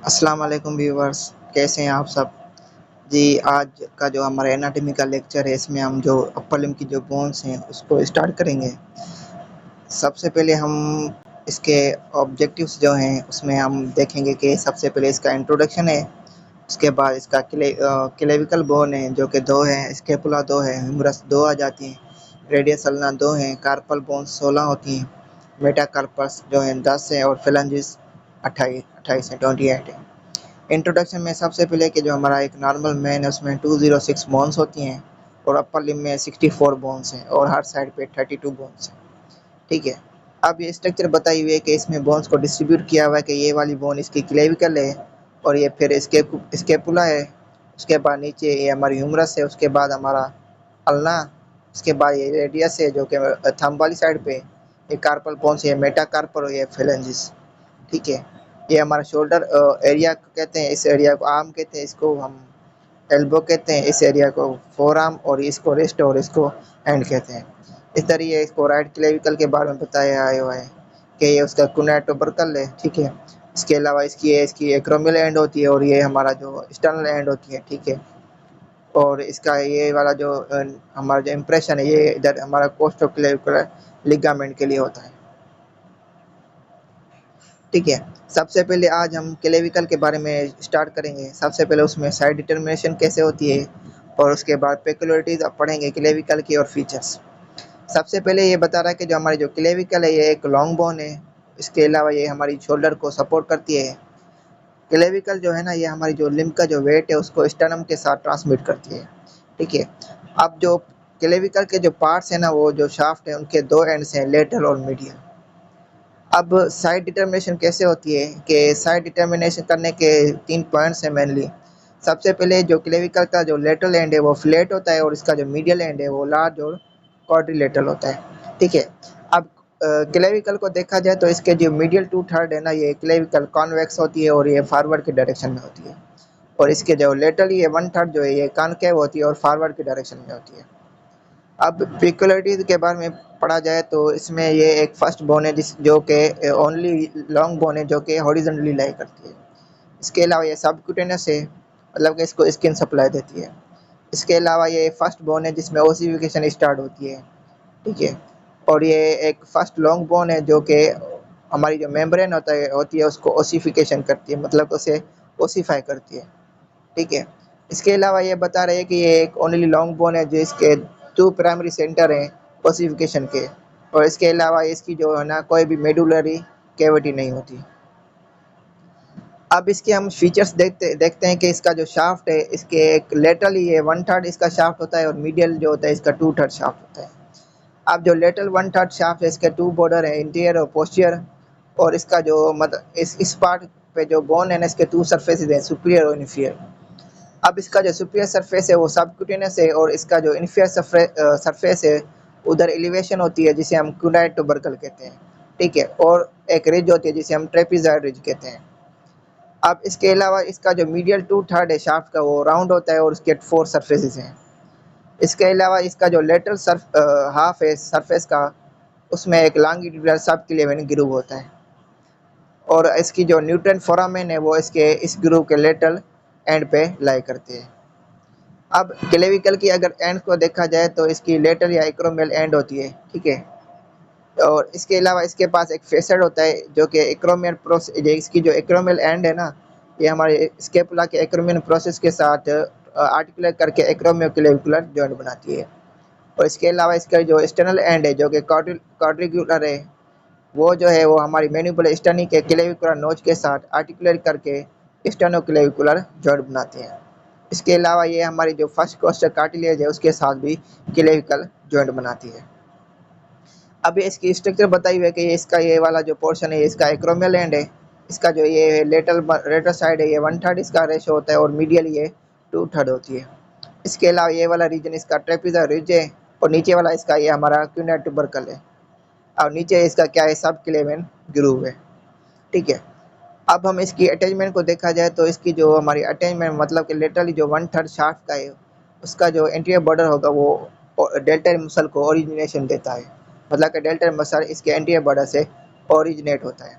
अस्सलाम वालेकुम व्यूवर्स, कैसे हैं आप सब? जी, आज का जो हमारा एनाटॉमी का लेक्चर है इसमें हम जो अपर लिम्ब की जो बोन्स हैं उसको स्टार्ट करेंगे। सबसे पहले हम इसके ऑब्जेक्टिव्स जो हैं उसमें हम देखेंगे कि सबसे पहले इसका इंट्रोडक्शन है, उसके बाद इसका क्लेविकल बोन है जो कि 2 है, स्कैपुला 2 है, ह्यूमरस 2 आ जाती हैं, रेडियस अल्ना 2 हैं, कार्पल बोन्स 16 होती हैं, मेटाकार्पस जो है 10 है और फेलेंजिस 28 है, 28 है। इंट्रोडक्शन में सबसे पहले कि जो हमारा एक नॉर्मल मैन है उसमें 206 बोन्स होती हैं और अपर लिम्ब में 64 बोन्स हैं और हर साइड पे 32 बोन्स हैं। ठीक है। अब ये स्ट्रक्चर बताई हुई है कि इसमें बोन्स को डिस्ट्रीब्यूट किया हुआ है कि ये वाली बोन इसकी क्लेविकल है और ये फिर स्केपुला है, उसके बाद नीचे ये हमारी ह्यूमरस है, उसके बाद हमारा अल्ना, उसके बाद ये रेडियस है जो कि थंब वाली साइड पे, ये कार्पल बोन्स, ये मेटाकार्पल और ये फेलेंजिस। ठीक है। ये हमारा शोल्डर एरिया कहते हैं, इस एरिया को आर्म कहते हैं, इसको हम एल्बो कहते हैं, इस एरिया को फोर आर्म और इसको रिस्ट और इसको हैंड कहते हैं। इस तरह ये इसको राइट क्लेविकल के बारे में बताया आया हुआ है कि ये उसका कुनेटोबर्कल है। ठीक है। इसके अलावा इसकी एक्रोमियल एंड होती है और ये हमारा जो एक्सटर्नल एंड होती है। ठीक है। और इसका ये वाला जो हमारा जो इम्प्रेशन है ये इधर हमारा कोस्टोक्लेविकुलर लिगामेंट के लिए होता है। ठीक है। सबसे पहले आज हम क्लेविकल के बारे में स्टार्ट करेंगे। सबसे पहले उसमें साइड डिटर्मिनेशन कैसे होती है और उसके बाद पेक्युलरिटीज पढ़ेंगे क्लेविकल की और फीचर्स। सबसे पहले ये बता रहा है कि जो हमारी जो क्लेविकल है ये एक लॉन्ग बोन है। इसके अलावा ये हमारी शोल्डर को सपोर्ट करती है। क्लेविकल जो है ना ये हमारी जो लिम्ब का जो वेट है उसको स्टर्नम के साथ ट्रांसमिट करती है। ठीक है। अब जो क्लेविकल के जो पार्ट्स है ना वो जो शाफ्ट है उनके दो एंड्स हैं, लेटरल और मीडियल। अब साइड डिटर्मिनेशन कैसे होती है कि साइड डिटर्मिनेशन करने के 3 पॉइंट्स हैं मेनली। सबसे पहले जो क्लेविकल का जो लेटरल एंड है वो फ्लैट होता है और इसका जो मीडियल एंड है वो लार्ज और क्वाड्रिलेटरल होता है। ठीक है। अब क्लेविकल को देखा जाए तो इसके जो मीडियल 2/3 है ना ये क्लेविकल कॉन्वेक्स होती है और ये फॉरवर्ड के डायरेक्शन में होती है और इसके जो लेटरल ये 1/3 जो है ये कॉनकेव होती है और फॉरवर्ड के डायरेक्शन में होती है। अब पेक्युलरिटीज के बारे में पढ़ा जाए तो इसमें ये एक फर्स्ट बोन है जिस जो कि ओनली लॉन्ग बोन है जो कि हॉरिजॉन्टली लाई करती है। इसके अलावा ये सबक्यूटेनियस है, मतलब कि इसको स्किन सप्लाई देती है। इसके अलावा ये फर्स्ट बोन है जिसमें ओसिफिकेशन स्टार्ट होती है। ठीक है। और ये एक फर्स्ट लॉन्ग बोन है जो कि हमारी जो मेम्ब्रेन होती है उसको ओसिफिकेशन करती है, मतलब उसे ओसिफाई करती है। ठीक है। इसके अलावा ये बता रहे हैं कि ये एक ओनली लॉन्ग बोन है जिसके 2 प्राइमरी सेंटर हैं ओसिफिकेशन के और इसके अलावा इसकी जो है ना कोई भी मेडुलरी कैविटी नहीं होती। अब इसके हम फीचर्स देखते हैं कि इसका जो शाफ्ट है इसके एक लेटरली ये 1/3 इसका शाफ्ट होता है और मीडियल जो होता है इसका 2/3 शाफ्ट होता है। अब जो लेटरल 1/3 शाफ्ट है इसके 2 बॉर्डर है, इंटीरियर और पोस्टीरियर, और इसका जो मतलब इस पार्ट पे जो बोन है ना इसके 2 सरफेसेस हैं, सुपीरियर और इन्फीरियर। अब इसका जो सुपीरियर सरफेस है वो सबक्यूटेनियस है और इसका जो इन्फीरियर सरफेस है उधर एलिवेशन होती है जिसे हम क्यूनाइट टुबरकल कहते हैं। ठीक है। और एक रिज होती है जिसे हम ट्रेपीजॉइड रिज कहते हैं। अब इसके अलावा इसका जो मीडियल 2/3 है शाफ्ट का वो राउंड होता है और उसके 4 सरफेसेस हैं। इसके अलावा इसका जो लेटरल हाफ है सरफेस का उसमें एक लॉन्गिट्यूडिनल सब क्लेविन ग्रूव होता है और इसकी जो न्यूट्रन फोरामेन है वो इसके इस ग्रूव के लेटरल एंड पे लाई करते हैं। अब क्लेविकल की अगर एंड को देखा जाए तो इसकी लेटरल या एक्रोमियल एंड होती है। ठीक है। और इसके अलावा इसके पास एक फेसेट होता है जो कि एक्रोमियल प्रोसेस, इसकी जो एक्रोमियल एंड है ना ये हमारे स्केपुला के एक्रोमियल प्रोसेस के साथ आर्टिकुलेट करके एक्रोमियोक्लेविकुलर जॉइंट बनाती है। और इसके अलावा इसका जो एक्सटर्नल एंड है जो कि क्वाड्रिकुलर है वो जो है वो हमारी मैनिपुलर स्टर्नी के क्लेविकुलर नोच के साथ आर्टिकुलेट करके स्टेनोक्लेविकुलर जॉइंट बनाते हैं। इसके अलावा ये हमारी जो फर्स्ट कोस्टर कार्टिलेज है उसके साथ भी क्लेविकल जॉइंट बनाती है। अब ये इसकी स्ट्रक्चर बताई हुई है कि इसका ये वाला जो पोर्शन है इसका एक्रोमियल एंड है, इसका जो ये लेटरल साइड है ये 1/3 इसका रेशो होता है और मीडियल ये 2/3 होती है। इसके अलावा ये वाला रीजन इसका ट्रेपीजॉइड रिज है और नीचे वाला इसका ये हमारा क्यूनाइट टुबरकल है और नीचे इसका क्या है सब क्लेविन ग्रूव है। ठीक है। अब हम इसकी अटैचमेंट को देखा जाए तो इसकी जो हमारी अटैचमेंट मतलब कि लेटरली जो 1/3 शाफ्ट का है उसका जो एंटीरियर बॉर्डर होगा वो डेल्टल मसल को ओरिजिनेशन देता है, मतलब कि डेल्टल मसल इसके एंटीरियर बॉर्डर से ओरिजिनेट होता है।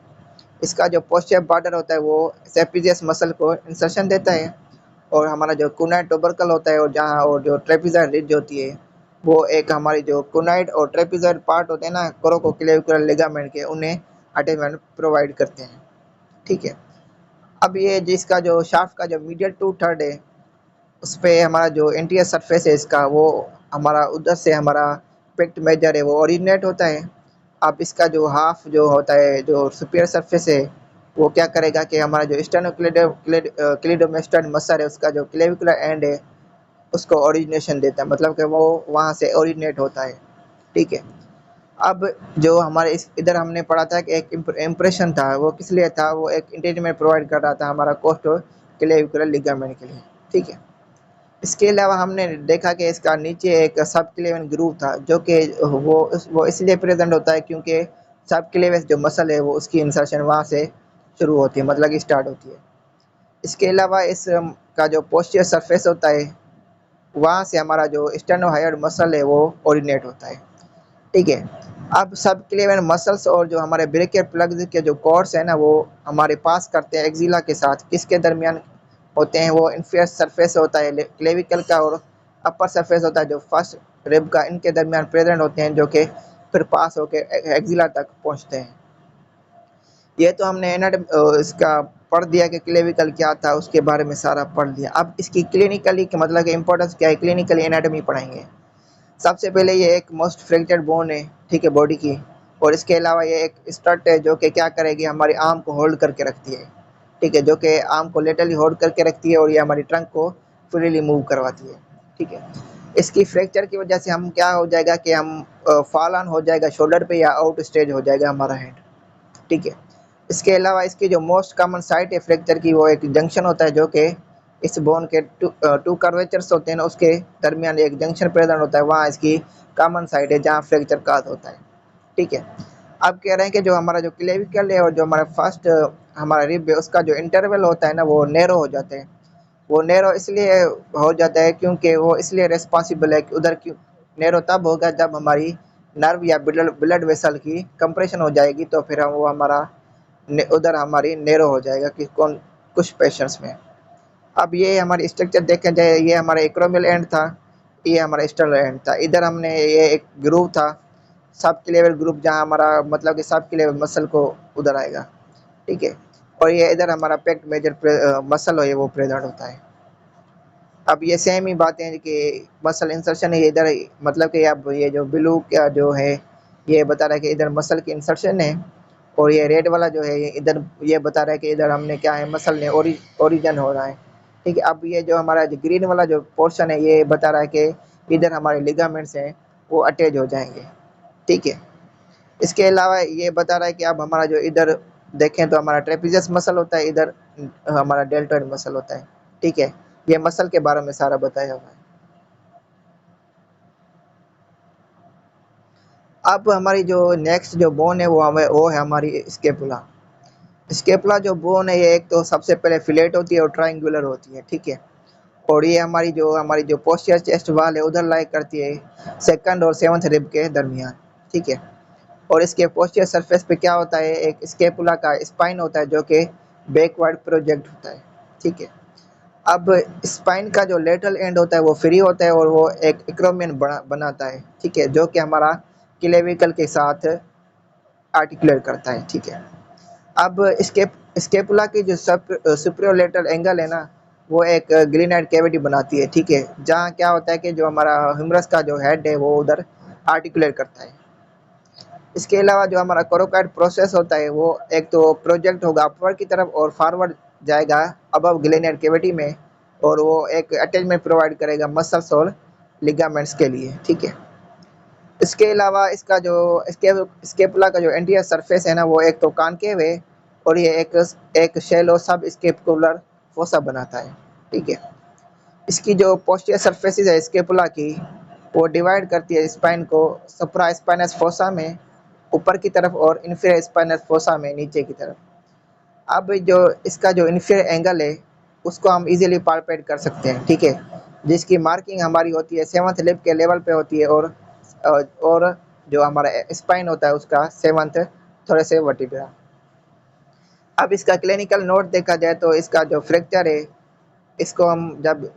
इसका जो पोस्टीरियर बॉर्डर होता है वो सेपिजियस मसल को इंसर्शन देता है, और हमारा जो कुनाइड टोबरकल होता है और जहाँ और जो ट्रेपेजॉइड रिज होती है वो एक हमारी जो कुनाइड और ट्रेपेजॉइड पार्ट होते हैं ना कोरोकोक्लेविकुलर लिगामेंट के, उन्हें अटैचमेंट प्रोवाइड करते हैं। ठीक है। अब ये जिसका जो शाफ्ट का जो मीडियल टू थर्ड है उस पे हमारा जो एंटीरियर सरफेस है इसका, वो हमारा उधर से हमारा पेक्ट मेजर है वो ओरिजिनेट होता है। अब इसका जो हाफ जो होता है जो सुपीरियर सरफेस है वो क्या करेगा कि हमारा जो क्लिडोमेस्टोइड मसल है उसका जो क्लेविकुलर एंड है उसको ओरिजिनेशन देता है, मतलब कि वो वहाँ से ओरिजिनेट होता है। ठीक है। अब जो हमारे इस इधर हमने पढ़ा था कि एक इम्प्रेशन था, वो किस लिए था, वो एक इंटीमेंट प्रोवाइड कर रहा था हमारा कोस्टो क्लेविकुलर लिगामेंट के लिए। ठीक है। इसके अलावा हमने देखा कि इसका नीचे एक सब क्लेवन ग्रूव था, जो कि वो इसलिए प्रेजेंट होता है क्योंकि सब क्लेवस जो मसल है वो उसकी इंसर्शन वहाँ से शुरू होती है, मतलब कि स्टार्ट होती है। इसके अलावा इस का जो पोस्टीरियर सरफेस होता है वहाँ से हमारा जो स्टेनोहायोइड मसल है वो ओरिजिनेट होता है। ठीक है। अब सब क्लेवन मसल्स और जो हमारे ब्रेकियर प्लग्स के जो कॉर्ड्स है ना वो हमारे पास करते हैं एक्सिला के साथ, किसके दरमियान होते हैं, वो इन्फीरियर सरफेस होता है क्लेविकल का, और अपर सरफेस होता है जो फर्स्ट रिब का, इनके दरमियान प्रेजेंट होते हैं, जो कि फिर पास होकर एक्सिला तक पहुंचते हैं। ये तो हमने इसका पढ़ दिया कि क्लेविकल क्या था, उसके बारे में सारा पढ़ दिया। अब इसकी क्लिनिकली मतलब कि इंपॉर्टेंस क्या है, क्लिनिकली एनाटॉमी पढ़ाएंगे। सबसे पहले ये एक मोस्ट फ्रैक्चर्ड बोन है, ठीक है, बॉडी की, और इसके अलावा ये एक स्टड है जो कि क्या करेगी, हमारी आर्म को होल्ड करके रखती है। ठीक है, जो कि आर्म को लेटरली होल्ड करके रखती है और ये हमारी ट्रंक को फ्रीली मूव करवाती है। ठीक है। इसकी फ्रैक्चर की वजह से हम क्या हो जाएगा कि हम फॉल ऑन हो जाएगा शोल्डर पे या आउट स्टेज हो जाएगा हमारा हेड। ठीक है। इसके अलावा इसकी जो मोस्ट कॉमन साइट है फ्रैक्चर की वो एक जंक्शन होता है, जो कि इस बोन के टू कर्वेचर्स होते हैं ना उसके दरमियान एक जंक्शन प्रेजेंट होता है, वहाँ इसकी कॉमन साइट है जहाँ फ्रैक्चर काज होता है। ठीक है। अब कह रहे हैं कि जो हमारा जो क्लेविकल है और जो हमारा फर्स्ट हमारा रिब है उसका जो इंटरवल होता है ना वो नैरो हो जाते हैं। वो नैरो इसलिए हो जाता है क्योंकि वो इसलिए रिस्पॉन्सिबल है कि उधर क्यों नैरो तब होगा जब हमारी नर्व या ब्लड ब्लड वेसल की कंप्रेशन हो जाएगी, तो फिर हम वो हमारा उधर हमारी नैरो हो जाएगा कि कौन कुछ पेशेंट्स में। अब ये हमारी स्ट्रक्चर देखा जाए, ये हमारा एक्रोमियल एंड था, ये हमारा स्टर्नल एंड था। इधर हमने ये एक ग्रुप था सब क्लेवर ग्रुप, जहाँ हमारा मतलब कि सब क्लेवर मसल को उधर आएगा। ठीक है। और ये इधर हमारा पेक्ट मेजर मसल हो ये वो प्रेजेंट होता है। अब ये सेम ही बातें हैं कि मसल इंसर्शन है इधर, मतलब कि अब ये जो ब्लू का जो है ये बता रहा है कि इधर मसल की इंसर्शन है, और ये रेड वाला जो है इधर ये बता रहा है कि इधर हमने क्या है मसल ने ओरिजिन हो रहा है। ठीक है। अब ये जो हमारा जो ग्रीन वाला जो पोर्शन है ये बता रहा है कि इधर हमारे लिगामेंट्स हैं वो अटैच हो जाएंगे। ठीक है। इसके अलावा ये बता रहा है कि अब हमारा जो इधर देखें तो हमारा ट्रेपेजियस मसल होता है, इधर हमारा डेल्टॉइड मसल होता है। ठीक है। ये मसल के बारे में सारा बताया हुआ है। अब हमारी जो नेक्स्ट जो बोन है वो है हमारी स्केपुला। स्केपुला जो बोन है ये एक तो सबसे पहले फिलेट होती है और ट्रायंगुलर होती है। ठीक है। और ये हमारी जो पोस्टीरियर चेस्ट वाल है उधर लाई करती है सेकंड और सेवंथ रिब के दरमियान। ठीक है। और इसके पोस्टीरियर सरफेस पे क्या होता है, एक स्केपुला का स्पाइन होता है जो कि बैकवर्ड प्रोजेक्ट होता है। ठीक है। अब स्पाइन का जो लेटरल एंड होता है वो फ्री होता है और वो एक एक्रोमियन बनाता है। ठीक है। जो कि हमारा क्लेविकल के साथ आर्टिकुलेट करता है। ठीक है। अब स्केपुला की जो सुपीरियर लेटरल एंगल है ना वो एक ग्लिनाइड कैविटी बनाती है। ठीक है। जहाँ क्या होता है कि जो हमारा ह्यूमरस का जो हेड है वो उधर आर्टिकुलेट करता है। इसके अलावा जो हमारा कोरोकाइड प्रोसेस होता है वो एक तो प्रोजेक्ट होगा अपवर्ड की तरफ और फॉरवर्ड जाएगा अबव ग्लेनियर कैविटी में, और वो एक अटैचमेंट प्रोवाइड करेगा मसल्स और लिगामेंट्स के लिए। ठीक है। इसके अलावा इसका जो स्केपुला का जो एंटीरियर सरफेस है ना वो एक तो कॉनकेव है, और ये एक शैलो सब स्केपुलर फोसा बनाता है। ठीक है। इसकी जो पोस्टीरियर सरफेसेस है स्केपुला की वो डिवाइड करती है स्पाइन को सुप्रा स्पाइनस फोसा में ऊपर की तरफ और इन्फीरियर स्पाइनस फोसा में नीचे की तरफ। अब जो इसका जो इन्फीरियर एंगल है उसको हम इजीली पालपेट कर सकते हैं। ठीक है। जिसकी मार्किंग हमारी होती है सेवंथ लिप के लेवल पे होती है, और जो हमारा स्पाइन होता है उसका सेवंथ थोड़े से वर्टिब्रा। अब इसका क्लिनिकल नोट देखा जाए तो इसका जो फ्रैक्चर है, इसको हम जब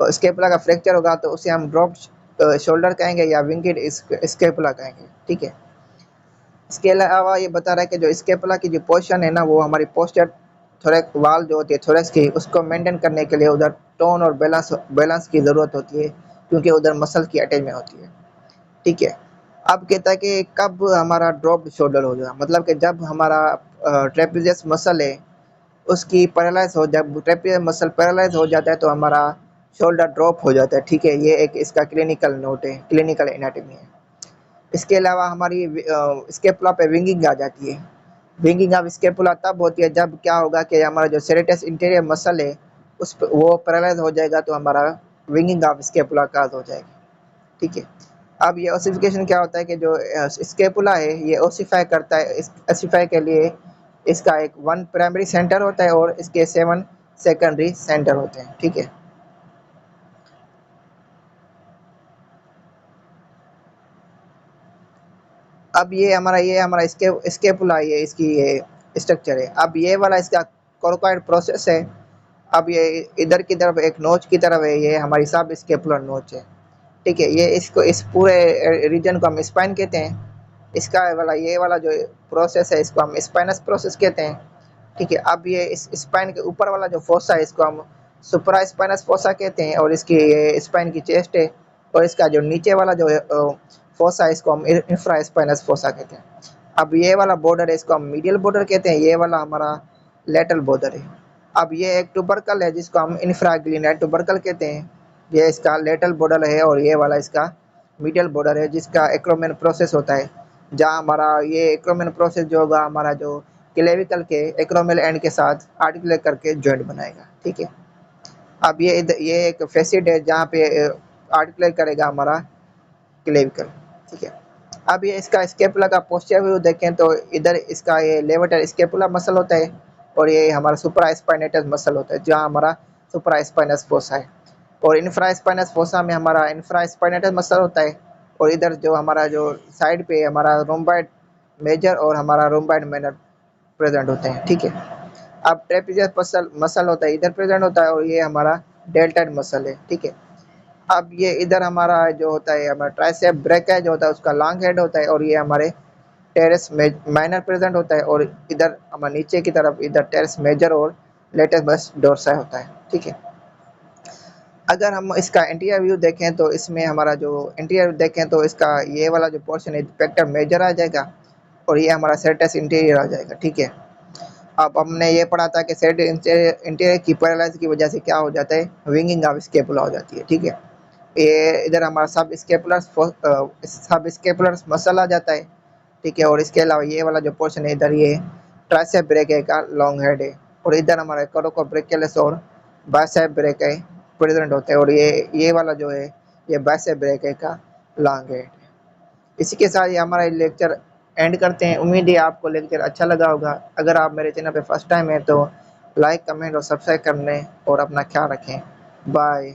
स्केपुला का फ्रैक्चर होगा तो उसे हम ड्रॉप शोल्डर कहेंगे या विंगेड स्केपुला कहेंगे, ठीक है। इसके अलावा ये बता रहा है कि जो स्केपुला की जो पोजीशन है ना, वो हमारी पोस्चर थोरेक वाल जो होती है थोरेक्स की, उसको मेंटेन करने के लिए उधर टोन और बैलेंस बैलेंस की ज़रूरत होती है, क्योंकि उधर मसल की अटैचमेंट होती है, ठीक है। अब कहता है कि कब हमारा ड्रॉप शोल्डर हो जाए, मतलब कि जब हमारा ट्रेपेजियस मसल है उसकी पैरालाइज हो, जब ट्रेपेजियस मसल पैरालाइज हो जाता है तो हमारा शोल्डर ड्रॉप हो जाता है, ठीक है। ये एक इसका क्लिनिकल नोट है, क्लिनिकल एनाटॉमी है। इसके अलावा हमारी स्केपुला पे विंगिंग आ जाती है। विंगिंग ऑफ स्केपुला तब होती है जब क्या होगा कि हमारा जो सेरेटस इंटीरियर मसल है वो पैरालाइज हो जाएगा, तो हमारा विंगिंग ऑफ स्केपुला काज हो जाएगी, ठीक है। अब ये ओसिफिकेशन क्या होता है कि जो स्केपुला है ये ओसिफाई करता है। इस ओसिफाई के लिए इसका एक 1 प्राइमरी सेंटर होता है और इसके 7 सेकेंडरी सेंटर होते हैं, ठीक है। अब ये हमारा स्केपुला, ये इसकी ये स्ट्रक्चर है। अब ये वाला इसका कोरोकॉइड प्रोसेस है। अब ये इधर की तरफ एक नोच की तरफ है, ये हमारी सब स्केपुलर नोच है, ठीक है। ये इसको इस पूरे रीजन को हम स्पाइन कहते हैं। इसका वाला ये वाला जो प्रोसेस है इसको हम स्पाइनस प्रोसेस कहते हैं, ठीक है। अब ये इस स्पाइन के ऊपर वाला जो फोसा है इसको हम सुपरा स्पाइनस फोसा कहते हैं, और इसकी ये स्पाइन की चेस्ट है। और इसका जो नीचे वाला जो फोसा है इसको हम इंफ्रा स्पाइनस फोसा कहते हैं। अब ये वाला बॉर्डर है इसको हम मीडियल बॉर्डर कहते हैं, ये वाला हमारा लेटरल बॉर्डर है। अब ये एक टुबरकल है जिसको हम इंफ्राग्लिनल टुबरकल कहते हैं, ये इसका लेटरल बॉर्डर है। और ये वाला इसका मीडियल बॉर्डर है जिसका एक्रोमेन प्रोसेस होता है, जहाँ हमारा ये एक्रोमेन प्रोसेस जो होगा हमारा जो क्लेविकल के एक्रोमेल एंड के साथ आर्टिकुलेट करके जॉइंट बनाएगा, ठीक है। अब ये एक फेसिड है जहाँ पे आर्टिकुलेट करेगा हमारा क्लेविकल, ठीक है। अब ये इसका स्केपुला का पोस्चर व्यू देखें तो इधर इसका ये लेवेटर स्केपुला मसल होता है, और ये हमारा सुपरा स्पाइनेटस मसल होता है जहाँ हमारा सुपरा स्पाइनस फोसा है। और इंफ्रा स्पाइनस फोसा में हमारा इंफ्रा स्पाइनेटस मसल होता है। और इधर जो हमारा जो साइड पे हमारा रोम्बाइड मेजर और हमारा रोम्बाइड माइनर प्रेजेंट होते हैं, ठीक है। अब ट्रेपेजियस मसल मसल होता है इधर प्रेजेंट होता है, और ये हमारा डेल्टॉइड मसल है, ठीक है। अब ये इधर हमारा जो होता है हमारा ट्राइसेप ब्रेका जो होता है उसका लॉन्ग हेड होता है, और ये हमारे टेरेस माइनर प्रेजेंट होता है। और इधर हमारे नीचे की तरफ इधर टेरेस मेजर और लेटेस्ट बस डोर्सा होता है, ठीक है। अगर हम इसका इंटीरियर व्यू देखें तो इसमें हमारा जो इंटीरियर देखें तो इसका ये वाला जो पोर्शन है पेक्टर मेजर आ जाएगा, और ये हमारा सेरेटस इंटीरियर आ जाएगा, ठीक है। अब हमने ये पढ़ा था कि सेरेटस इंटीरियर की पैरालाइज की वजह से क्या हो जाता है, विंगिंग ऑफ स्केपुला हो जाती है, ठीक है। ये इधर हमारा सब स्केपुलर मसल आ जाता है, ठीक है। और इसके अलावा ये वाला जो पोर्शन है इधर ये ट्राइसेप ब्रेकिया का लॉन्ग हेड है, और इधर हमारे कोरोकोब्रेकियलिस और बाइसेप ब्रेकिया प्रेजेंट होते हैं, और ये वाला जो है ये बाइसेप ब्रेकिया का लॉन्ग हेड है। इसी के साथ ये हमारा लेक्चर एंड करते हैं। उम्मीद है आपको लेक्चर अच्छा लगा होगा। अगर आप मेरे चैनल पे फर्स्ट टाइम है तो लाइक कमेंट और सब्सक्राइब करने और अपना ख्याल रखें। बाय।